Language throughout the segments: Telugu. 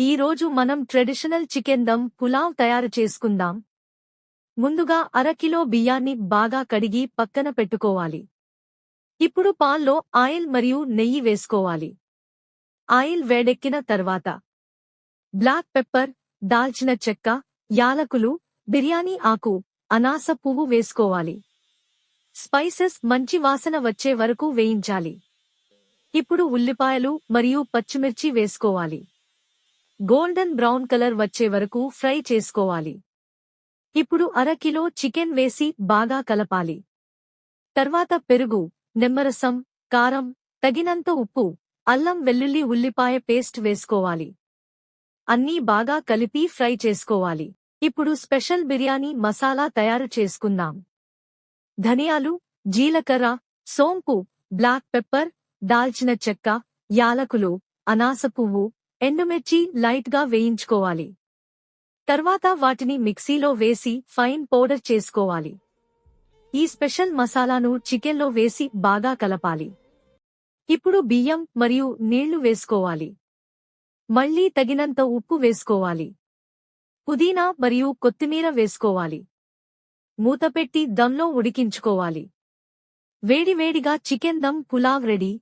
ఈరోజు మనం ట్రెడిషనల్ చికెన్ దమ్ పులావ్ తయారు చేసుకుందాం. ముందుగా అరకిలో బియ్యాన్ని బాగా కడిగి పక్కన పెట్టుకోవాలి. ఇప్పుడు పాల్లో ఆయిల్ మరియు నెయ్యి వేసుకోవాలి. ఆయిల్ వేడెక్కిన తర్వాత బ్లాక్ పెప్పర్, దాల్చిన చెక్క, యాలకులు, బిర్యానీ ఆకు, అనాస పువ్వు వేసుకోవాలి. స్పైసెస్ మంచి వాసన వచ్చే వరకు వేయించాలి. ఇప్పుడు ఉల్లిపాయలు మరియు పచ్చిమిర్చి వేసుకోవాలి. గోల్డెన్ బ్రౌన్ కలర్ వచ్చే వరకు ఫ్రై చేసుకోవాలి. ఇప్పుడు అరకిలో చికెన్ వేసి బాగా కలపాలి. తర్వాత పెరుగు, నిమ్మరసం, కారం, తగినంత ఉప్పు, అల్లం వెల్లుల్లి ఉల్లిపాయ పేస్ట్ వేసుకోవాలి. అన్నీ బాగా కలిపి ఫ్రై చేసుకోవాలి. ఇప్పుడు స్పెషల్ బిర్యానీ మసాలా తయారు చేసుకుందాం. ధనియాలు, జీలకర్ర, సోంపు, బ్లాక్ పెప్పర్, దాల్చిన చెక్క, యాలకులు, అనాస పువ్వు, ఎండుమిర్చి లైట్గా వేయించుకోవాలి. తర్వాత వాటిని మిక్సీలో వేసి ఫైన్ పౌడర్ చేసుకోవాలి. ఈ స్పెషల్ మసాలాను చికెన్లో వేసి బాగా కలపాలి. ఇప్పుడు బియ్యం మరియు నీళ్లు వేసుకోవాలి. మళ్లీ తగినంత ఉప్పు వేసుకోవాలి. పుదీనా మరియు కొత్తిమీర వేసుకోవాలి. మూతపెట్టి దమ్లో ఉడికించుకోవాలి. వేడివేడిగా చికెన్ దమ్ పులావ్ రెడీ.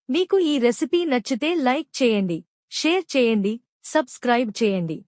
మీకు ఈ రెసిపీ నచ్చితే లైక్ చేయండి, షేర్ చేయండి, సబ్స్క్రైబ్ చేయండి.